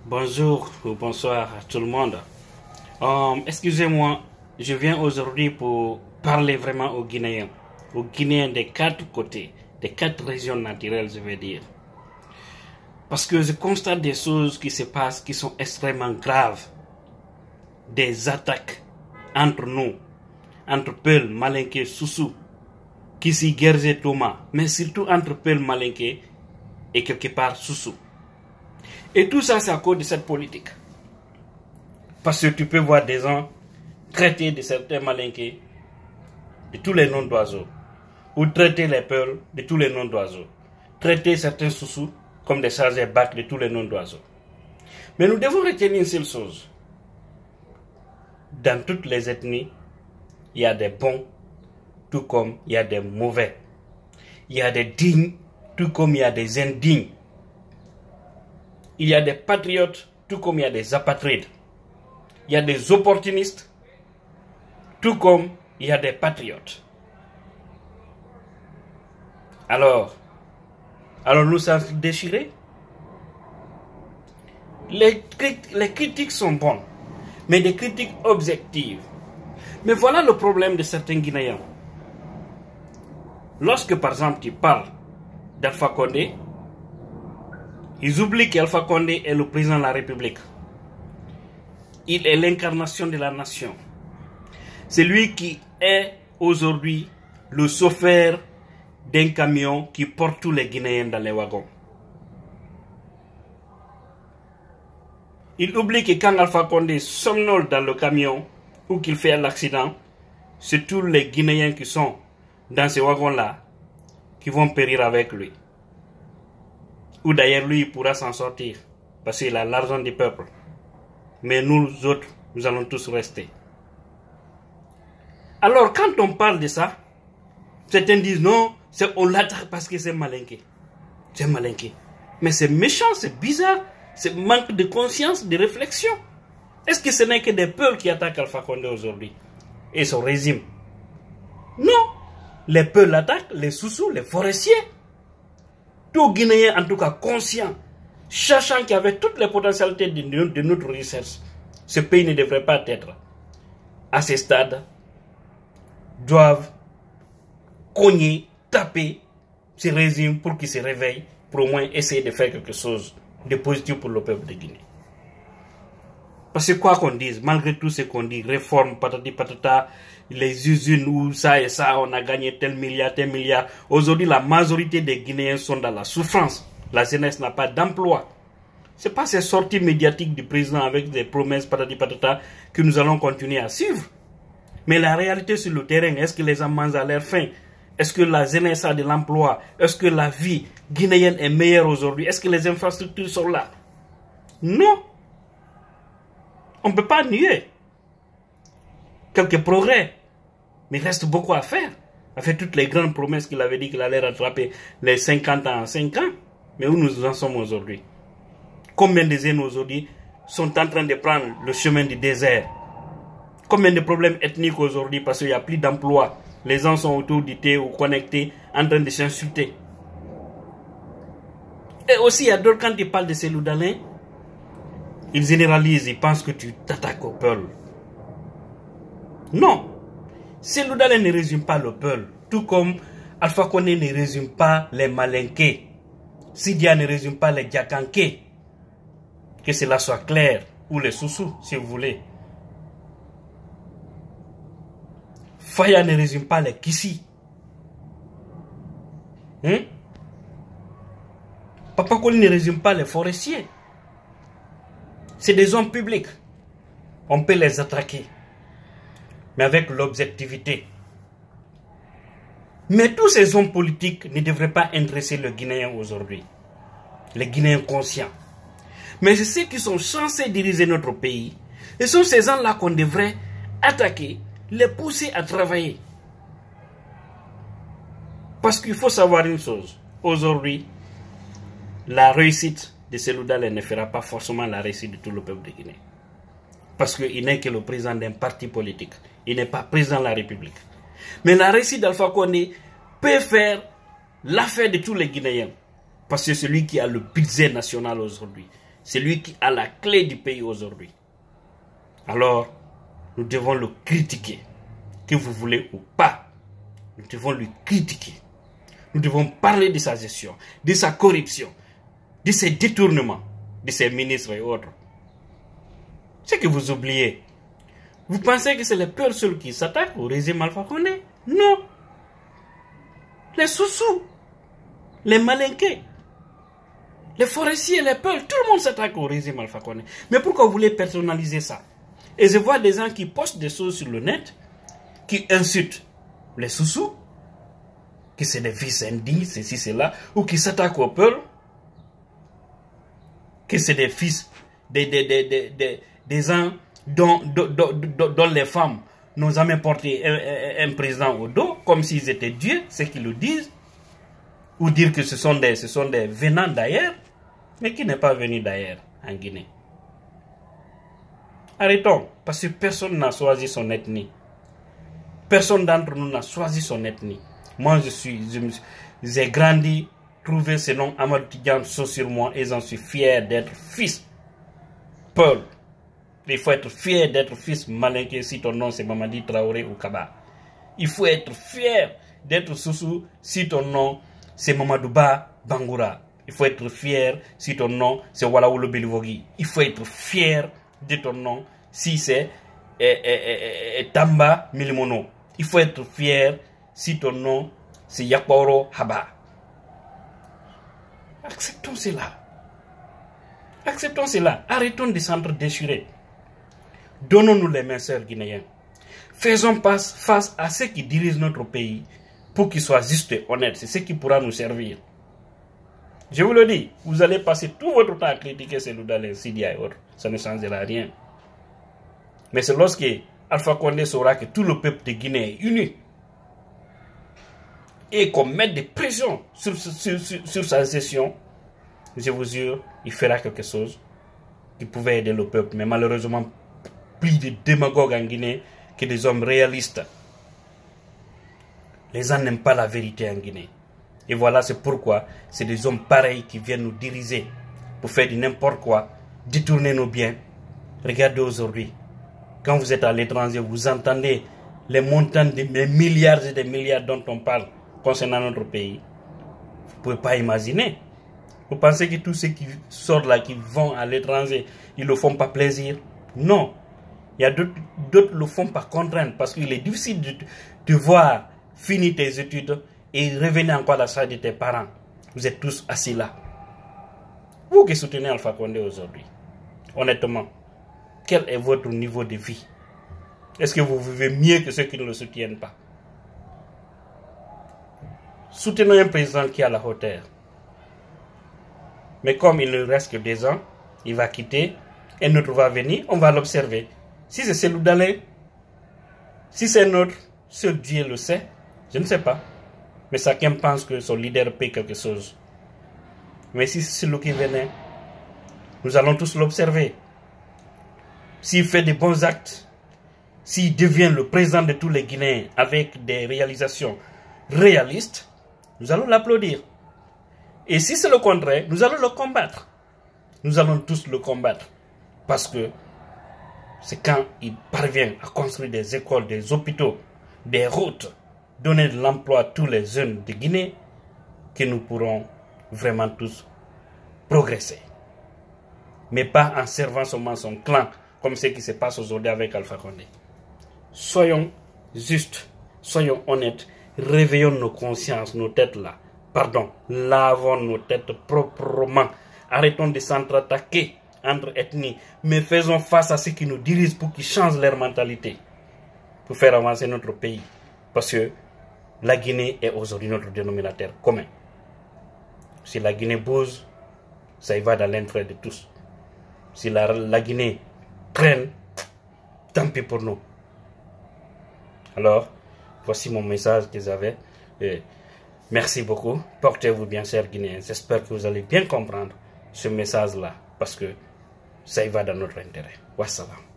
Bonjour ou bonsoir à tout le monde. Excusez-moi, je viens aujourd'hui pour parler vraiment aux Guinéens des quatre côtés, des quatre régions naturelles, je vais dire. Parce que je constate des choses qui se passent qui sont extrêmement graves. Des attaques entre nous, entre Peul, Malinké, Soussou, Kissi, Gerze, Thomas, mais surtout entre Peul, Malinké et quelque part Soussou. Et tout ça, c'est à cause de cette politique. Parce que tu peux voir des gens traiter de certains Malinké de tous les noms d'oiseaux, ou traiter les Peuls de tous les noms d'oiseaux, traiter certains Soussous comme des chargés bacs de tous les noms d'oiseaux. Mais nous devons retenir une seule chose. Dans toutes les ethnies, il y a des bons, tout comme il y a des mauvais. Il y a des dignes, tout comme il y a des indignes. Il y a des patriotes, tout comme il y a des apatrides. Il y a des opportunistes, tout comme il y a des patriotes. Alors nous sommes déchirés. Les critiques sont bonnes, mais des critiques objectives. Mais voilà le problème de certains Guinéens. Lorsque, par exemple, tu parles d'Alpha Condé, ils oublient qu'Alpha Condé est le président de la République. Il est l'incarnation de la nation. C'est lui qui est aujourd'hui le chauffeur d'un camion qui porte tous les Guinéens dans les wagons. Il oublie que quand Alpha Condé somnole dans le camion ou qu'il fait l'accident, c'est tous les Guinéens qui sont dans ces wagons-là qui vont périr avec lui. Ou d'ailleurs lui il pourra s'en sortir parce qu'il a l'argent du peuple. Mais nous autres, nous allons tous rester. Alors quand on parle de ça, certains disent non, on l'attaque parce que c'est Malinké. C'est Malinké. Mais c'est méchant, c'est bizarre, c'est manque de conscience, de réflexion. Est-ce que ce n'est que des peuples qui attaquent Alpha Condé aujourd'hui et son régime? Non. Les peuples l'attaquent, les Soussous, les forestiers. Tout Guinéen, en tout cas conscient, sachant qu'il y avait toutes les potentialités de notre recherche, ce pays ne devrait pas être à ce stade, doivent cogner, taper ce régime pour qu'il se réveille, pour au moins essayer de faire quelque chose de positif pour le peuple de Guinée. Parce que quoi qu'on dise, malgré tout ce qu'on dit, réforme, patati patata, les usines où ça et ça, on a gagné tel milliard, aujourd'hui la majorité des Guinéens sont dans la souffrance. La jeunesse n'a pas d'emploi. Ce n'est pas ces sorties médiatiques du président avec des promesses patati patata que nous allons continuer à suivre. Mais la réalité sur le terrain, est-ce que les gens mangent à leur faim? Est-ce que la jeunesse a de l'emploi? Est-ce que la vie guinéenne est meilleure aujourd'hui? Est-ce que les infrastructures sont là? Non. On ne peut pas nier quelques progrès, mais il reste beaucoup à faire. Avec toutes les grandes promesses qu'il avait dit qu'il allait rattraper les 50 ans en 5 ans. Mais où nous en sommes aujourd'hui? Combien de jeunes aujourd'hui sont en train de prendre le chemin du désert? Combien de problèmes ethniques aujourd'hui parce qu'il n'y a plus d'emploi? Les gens sont autour du thé ou connectés en train de s'insulter. Et aussi, il y a d'autres, quand ils parlent de ces Loudalins, ils généralisent, ils pensent que tu t'attaques au peuple. Non. Ces Loudalins ne résument pas le peuple. Tout comme Alpha Condé ne résume pas les Malinké. Sidia ne résume pas les Diakanké. Que cela soit clair. Ou les Soussous, si vous voulez. Faya ne résume pas les Kissi. Papa Koli ne résume pas les forestiers. C'est des hommes publics. On peut les attaquer. Mais avec l'objectivité. Mais tous ces hommes politiques ne devraient pas intéresser le Guinéen aujourd'hui. Les Guinéens conscients. Mais c'est ceux qui sont censés diriger notre pays. Et ce sont ces gens-là qu'on devrait attaquer, les pousser à travailler. Parce qu'il faut savoir une chose. Aujourd'hui, la réussite de Seloudal ne fera pas forcément la réussite de tout le peuple de Guinée. Parce qu'il n'est que le président d'un parti politique. Il n'est pas président de la République. Mais la réussite d'Alpha Condé peut faire l'affaire de tous les Guinéens. Parce que c'est celui qui a le budget national aujourd'hui. C'est lui qui a la clé du pays aujourd'hui. Alors, nous devons le critiquer. Que vous voulez ou pas, nous devons le critiquer. Nous devons parler de sa gestion, de sa corruption, de ses détournements, de ses ministres et autres. C'est que vous oubliez. Vous pensez que c'est les peuls seuls qui s'attaquent au régime Alpha Condé? Non. Les sous-sous, les malinqués, les forestiers, les peuls, tout le monde s'attaque au régime Alpha Condé. Mais pourquoi vous voulez personnaliser ça? Et je vois des gens qui postent des choses sur le net, qui insultent les sous-sous, que c'est des fils indignes, ceci, cela, ou qui s'attaquent aux peuls, que c'est des fils, des gens dont les femmes n'ont jamais porté un président au dos, comme s'ils étaient dieux, c'est qu'ils le disent, ou dire que ce sont des venants d'ailleurs, mais qui n'est pas venu d'ailleurs en Guinée. Arrêtons, parce que personne n'a choisi son ethnie. Personne d'entre nous n'a choisi son ethnie. Moi, j'ai grandi, trouvé ce nom Amadou Tidjane sur moi et j'en suis fier d'être fils Peul. Il faut être fier d'être fils malinqué si ton nom c'est Mamadi Traoré ou Kaba. Il faut être fier d'être Soussou si ton nom c'est Mamadouba Bangoura. Il faut être fier si ton nom c'est Walaoulou Belivogi. Il faut être fier de ton nom si c'est Tamba Milimono. Il faut être fier si ton nom c'est Yakporo Haba. Acceptons cela. Acceptons cela. Arrêtons de s'entre-déchirer. Donnons-nous les mains, sœurs guinéens. Faisons face à ceux qui dirigent notre pays pour qu'ils soient justes et honnêtes. C'est ce qui pourra nous servir. Je vous le dis, vous allez passer tout votre temps à critiquer ces Loudalais, Sidia et autres. Ça ne changera rien. Mais c'est lorsque Alpha Condé saura que tout le peuple de Guinée est uni et qu'on met des pressions sur sa gestion, je vous jure, il fera quelque chose qui pouvait aider le peuple. Mais malheureusement, plus de démagogues en Guinée que des hommes réalistes. Les gens n'aiment pas la vérité en Guinée. Et voilà, c'est pourquoi c'est des hommes pareils qui viennent nous diriger pour faire du n'importe quoi, détourner nos biens. Regardez aujourd'hui, quand vous êtes à l'étranger, vous entendez les montants des milliards et des milliards dont on parle concernant notre pays. Vous ne pouvez pas imaginer. Vous pensez que tous ceux qui sortent là, qui vont à l'étranger, ils ne le font pas plaisir? Non. Il y a d'autres le font par contrainte parce qu'il est difficile de voir finir tes études et revenir encore à la salle de tes parents. Vous êtes tous assis là. Vous qui soutenez Alpha Condé aujourd'hui, honnêtement, quel est votre niveau de vie? Est-ce que vous vivez mieux que ceux qui ne le soutiennent pas? Soutenons un président qui est à la hauteur. Mais comme il ne reste que 2 ans, il va quitter, un autre va venir, on va l'observer. Si c'est Cellou Dalein, si c'est notre, seul Dieu le sait, je ne sais pas. Mais chacun pense que son leader paie quelque chose. Mais si c'est celui qui venait, nous allons tous l'observer. S'il fait de bons actes, s'il devient le président de tous les Guinéens avec des réalisations réalistes, nous allons l'applaudir. Et si c'est le contraire, nous allons le combattre. Nous allons tous le combattre. Parce que c'est quand il parvient à construire des écoles, des hôpitaux, des routes, donner de l'emploi à tous les jeunes de Guinée, que nous pourrons vraiment tous progresser. Mais pas en servant seulement son clan, comme ce qui se passe aujourd'hui avec Alpha Condé. Soyons justes, soyons honnêtes, réveillons nos consciences, nos têtes là. Pardon, lavons nos têtes proprement. Arrêtons de s'entre-attaquer entre ethnies, mais faisons face à ceux qui nous dirigent pour qu'ils changent leur mentalité, pour faire avancer notre pays. Parce que la Guinée est aujourd'hui notre dénominateur commun. Si la Guinée bouge, ça y va dans l'intérêt de tous. Si la Guinée traîne, tant pis pour nous. Alors, voici mon message que j'avais. Merci beaucoup. Portez-vous bien, chers Guinéens. J'espère que vous allez bien comprendre ce message-là, parce que ça y va dans notre intérêt. Wassalam.